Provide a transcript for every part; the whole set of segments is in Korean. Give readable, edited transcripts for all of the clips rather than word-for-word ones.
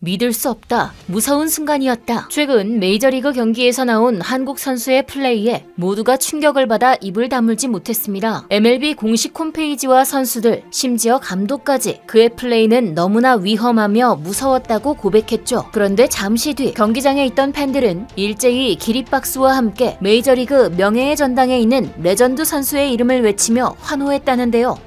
믿을 수 없다. 무서운 순간이었다. 최근 메이저리그 경기에서 나온 한국 선수의 플레이에 모두가 충격을 받아 입을 다물지 못했습니다. MLB 공식 홈페이지와 선수들, 심지어 감독까지 그의 플레이는 너무나 위험하며 무서웠다고 고백했죠. 그런데 잠시 뒤 경기장에 있던 팬들은 일제히 기립박수와 함께 메이저리그 명예의 전당에 있는 레전드 선수의 이름을 외치며 환호했다는데요.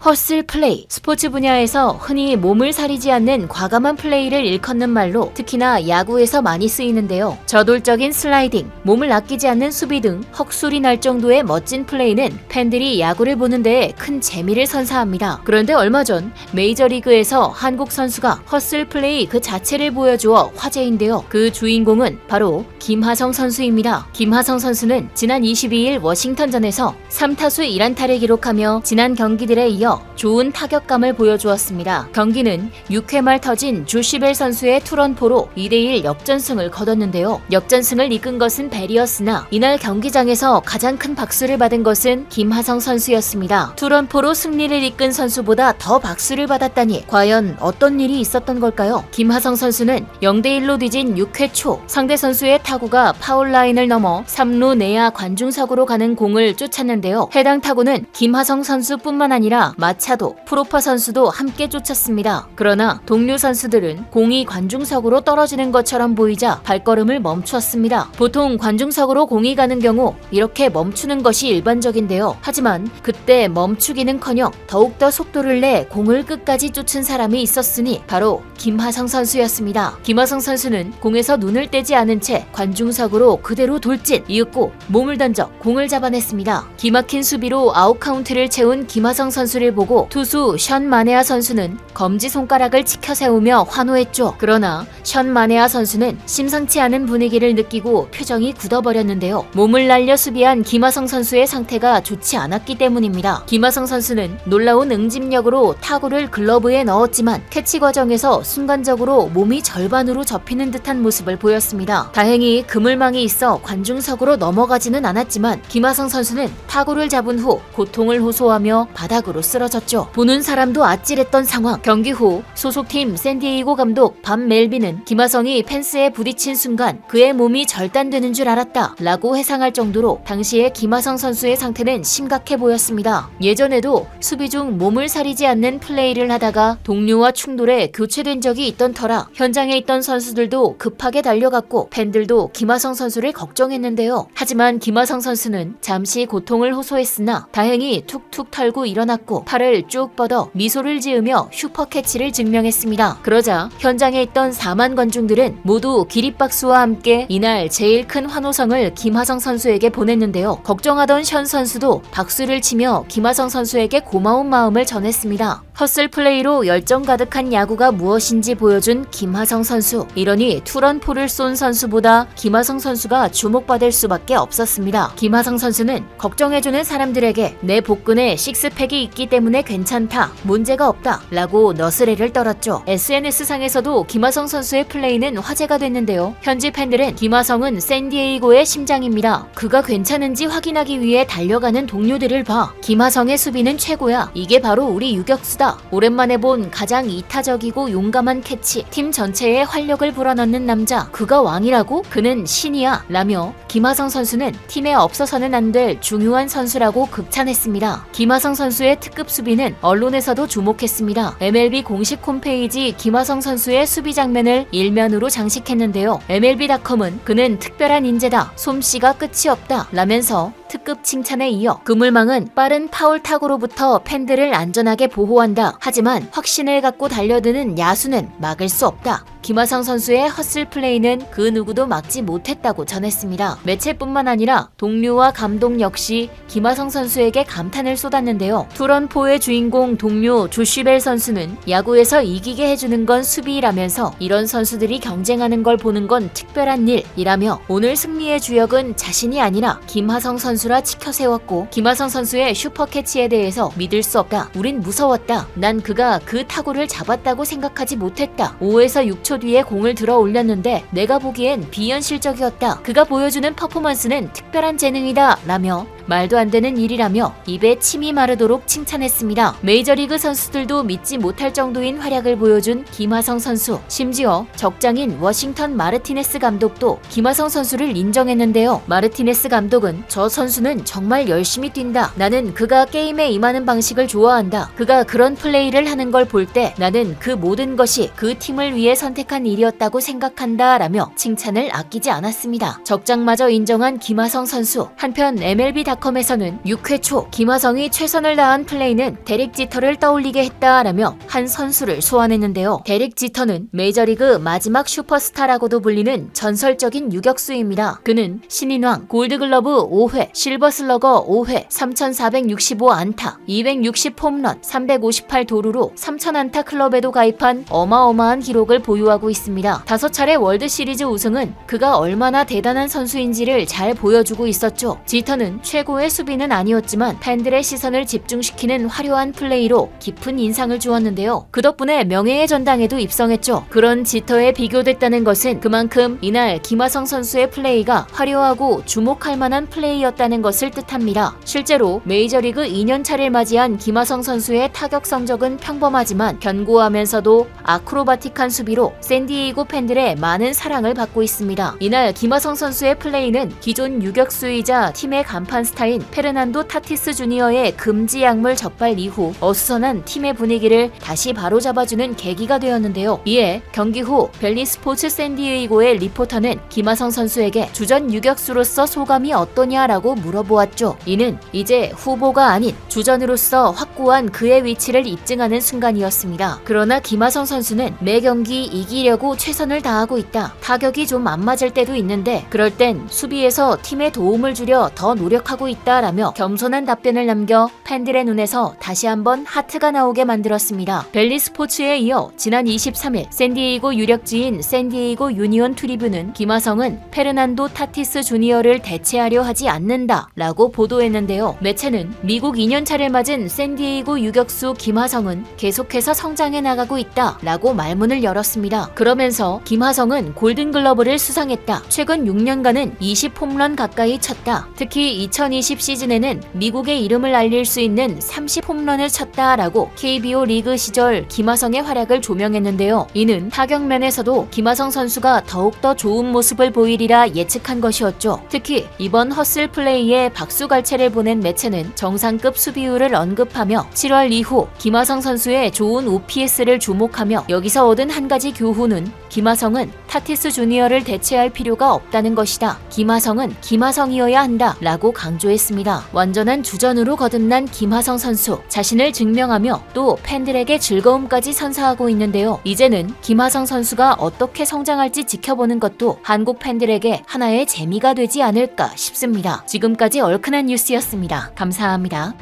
허슬 플레이, 스포츠 분야에서 흔히 몸을 사리지 않는 과감한 플레이를 일컫는 말로 특히나 야구에서 많이 쓰이는데요. 저돌적인 슬라이딩, 몸을 아끼지 않는 수비 등 헉술이 날 정도의 멋진 플레이는 팬들이 야구를 보는 데에 큰 재미를 선사합니다. 그런데 얼마 전 메이저리그에서 한국 선수가 허슬 플레이 그 자체를 보여주어 화제인데요. 그 주인공은 바로 김하성 선수입니다. 김하성 선수는 지난 22일 워싱턴전에서 3타수 1안타를 기록하며 지난 경기들에 이어 좋은 타격감을 보여주었습니다. 경기는 6회 말 터진 조시벨 선수의 투런포로 2대1 역전승을 거뒀는데요. 역전승을 이끈 것은 벨이었으나 이날 경기장에서 가장 큰 박수를 받은 것은 김하성 선수였습니다. 투런포로 승리를 이끈 선수보다 더 박수를 받았다니 과연 어떤 일이 있었던 걸까요? 김하성 선수는 0대1로 뒤진 6회 초 상대 선수의 타구가 파울라인을 넘어 3루 내야 관중석으로 가는 공을 쫓았는데요. 해당 타구는 김하성 선수뿐만 아니라 마차도, 프로파 선수도 함께 쫓았습니다. 그러나 동료 선수들은 공이 관중석으로 떨어지는 것처럼 보이자 발걸음을 멈추었습니다. 보통 관중석으로 공이 가는 경우 이렇게 멈추는 것이 일반적인데요. 하지만 그때 멈추기는커녕 더욱더 속도를 내 공을 끝까지 쫓은 사람이 있었으니 바로 김하성 선수였습니다. 김하성 선수는 공에서 눈을 떼지 않은 채 관중석으로 그대로 돌진, 이윽고 몸을 던져 공을 잡아냈습니다. 기막힌 수비로 아웃카운트를 채운 김하성 선수를 보고 투수 션 마네아 선수는 검지손가락을 치켜 세우며 환호했죠. 그러나 션 마네아 선수는 심상치 않은 분위기를 느끼고 표정이 굳어버렸는데요. 몸을 날려 수비한 김하성 선수의 상태가 좋지 않았기 때문입니다. 김하성 선수는 놀라운 응집력으로 타구를 글러브에 넣었지만 캐치 과정에서 순간적으로 몸이 절반으로 접히는 듯한 모습을 보였습니다. 다행히 그물망이 있어 관중석으로 넘어가지는 않았지만 김하성 선수는 타구를 잡은 후 고통을 호소하며 바닥으로 쓰러졌죠. 보는 사람도 아찔했던 상황. 경기 후 소속팀 샌디에이고 감독 밥 멜빈은 김하성이 펜스에 부딪힌 순간 그의 몸이 절단되는 줄 알았다 라고 회상할 정도로 당시의 김하성 선수의 상태는 심각해 보였습니다. 예전에도 수비 중 몸을 사리지 않는 플레이를 하다가 동료와 충돌해 교체된 적이 있던 터라 현장에 있던 선수들도 급하게 달려갔고 팬들도 김하성 선수를 걱정했는데요. 하지만 김하성 선수는 잠시 고통을 호소했으나 다행히 툭툭 털고 일어났고 팔을 쭉 뻗어 미소를 지으며 슈퍼캐치를 증명했습니다. 그러자 현장에 있던 4만 관중들은 모두 기립박수와 함께 이날 제일 큰 환호성을 김하성 선수에게 보냈는데요. 걱정하던 션 선수도 박수를 치며 김하성 선수에게 고마운 마음을 전했습니다. 허슬 플레이로 열정 가득한 야구가 무엇인지 보여준 김하성 선수. 이러니 투런포를 쏜 선수보다 김하성 선수가 주목받을 수밖에 없었습니다. 김하성 선수는 걱정해주는 사람들에게 내 복근에 식스팩이 있기 때문에 괜찮다, 문제가 없다 라고 너스레를 떨었죠. SNS상에서도 김하성 선수의 플레이는 화제가 됐는데요. 현지 팬들은 김하성은 샌디에이고의 심장입니다. 그가 괜찮은지 확인하기 위해 달려가는 동료들을 봐. 김하성의 수비는 최고야. 이게 바로 우리 유격수다. 오랜만에 본 가장 이타적이고 용감한 캐치, 팀 전체에 활력을 불어넣는 남자, 그가 왕이라고? 그는 신이야 라며 김하성 선수는 팀에 없어서는 안 될 중요한 선수라고 극찬했습니다. 김하성 선수의 특급 수비는 언론에서도 주목했습니다. MLB 공식 홈페이지 김하성 선수의 수비 장면을 일면으로 장식했는데요. MLB.com은 그는 특별한 인재다, 솜씨가 끝이 없다 라면서 특급 칭찬에 이어 그물망은 빠른 파울 타구로부터 팬들을 안전하게 보호한다. 하지만 확신을 갖고 달려드는 야수는 막을 수 없다. 김하성 선수의 허슬 플레이는 그 누구도 막지 못했다고 전했습니다. 매체뿐만 아니라 동료와 감독 역시 김하성 선수에게 감탄을 쏟았는데요. 투런포의 주인공 동료 조시벨 선수는 야구에서 이기게 해주는 건 수비라면서 이런 선수들이 경쟁하는 걸 보는 건 특별한 일이라며 오늘 승리의 주역은 자신이 아니라 김하성 선수라 치켜세웠고 김하성 선수의 슈퍼캐치에 대해서 믿을 수 없다. 우린 무서웠다. 난 그가 그 타구를 잡았다고 생각하지 못했다. 5에서 6초 뒤에 공을 들어 올렸는데 내가 보기엔 비현실적이었다. 그가 보여주는 퍼포먼스는 특별한 재능이다 라며 말도 안 되는 일이라며 입에 침이 마르도록 칭찬했습니다. 메이저리그 선수들도 믿지 못할 정도인 활약을 보여준 김하성 선수. 심지어 적장인 워싱턴 마르티네스 감독도 김하성 선수를 인정했는데요. 마르티네스 감독은 저 선수는 정말 열심히 뛴다. 나는 그가 게임에 임하는 방식을 좋아한다. 그가 그런 플레이를 하는 걸 볼 때 나는 그 모든 것이 그 팀을 위해 선택한 일이었다고 생각한다 라며 칭찬을 아끼지 않았습니다. 적장마저 인정한 김하성 선수. 한편 MLB.com에서는 6회 초 김하성이 최선을 다한 플레이는 데릭 지터를 떠올리게 했다라며 한 선수를 소환했는데요. 데릭 지터는 메이저리그 마지막 슈퍼스타라고도 불리는 전설적인 유격수입니다. 그는 신인왕, 골드글러브 5회, 실버슬러거 5회, 3,465 안타, 260 홈런, 358 도루로 3,000안타 클럽에도 가입한 어마어마한 기록을 보유하고 있습니다. 5차례 월드시리즈 우승은 그가 얼마나 대단한 선수인지를 잘 보여주고 있었죠. 지터는 최고의 수비는 아니었지만 팬들의 시선을 집중시키는 화려한 플레이로 깊은 인상을 주었는데요. 그 덕분에 명예의 전당에도 입성했죠. 그런 지터에 비교됐다는 것은 그만큼 이날 김하성 선수의 플레이가 화려하고 주목할 만한 플레이였다는 것을 뜻합니다. 실제로 메이저리그 2년차를 맞이한 김하성 선수의 타격 성적은 평범하지만 견고하면서도 아크로바틱한 수비로 샌디에이고 팬들의 많은 사랑을 받고 있습니다. 이날 김하성 선수의 플레이는 기존 유격수이자 팀의 간판 스타인 페르난도 타티스 주니어의 금지 약물 적발 이후 어수선한 팀의 분위기를 다시 바로잡아주는 계기가 되었는데요. 이에 경기 후 벨리 스포츠 샌디에이고의 리포터는 김하성 선수에게 주전 유격수로서 소감이 어떠냐라고 물어보았죠. 이는 이제 후보가 아닌 주전으로서 확고한 그의 위치를 입증하는 순간이었습니다. 그러나 김하성 선수는 매 경기 이기려고 최선을 다하고 있다. 타격이 좀 안 맞을 때도 있는데 그럴 땐 수비에서 팀에 도움을 주려 더 노력하고 있다라며 겸손한 답변을 남겨 팬들의 눈에서 다시 한번 하트가 나오게 만들었습니다. 벨리 스포츠에 이어 지난 23일 샌디에이고 유력지인 샌디에이고 유니온 트리뷴은 김하성은 페르난도 타티스 주니어를 대체하려 하지 않는다 라고 보도했는데요. 매체는 미국 2년차를 맞은 샌디에이고 유격수 김하성은 계속해서 성장해 나가고 있다 라고 말문을 열었습니다. 그러면서 김하성은 골든글러브를 수상했다. 최근 6년간은 20홈런 가까이 쳤다. 특히 2020 시즌에는 미국의 이름을 알릴 수 있는 30홈런을 쳤다라고 KBO 리그 시절 김하성의 활약을 조명했는데요. 이는 타격면에서도 김하성 선수가 더욱더 좋은 모습을 보이리라 예측한 것이었죠. 특히 이번 헛슬 플레이에 박수갈채를 보낸 매체는 정상급 수비율을 언급하며 7월 이후 김하성 선수의 좋은 OPS를 주목하며 여기서 얻은 한 가지 교훈은 김하성은 타티스 주니어를 대체할 필요가 없다는 것이다. 김하성은 김하성이어야 한다 라고 강조했습니다. 완전한 주전으로 거듭난 김하성 선수, 자신을 증명하며 또 팬들에게 즐거움까지 선사하고 있는데요. 이제는 김하성 선수가 어떻게 성장할지 지켜보는 것도 한국 팬들에게 하나의 재미가 되지 않을까 싶습니다. 지금까지 얼큰한 뉴스였습니다. 감사합니다.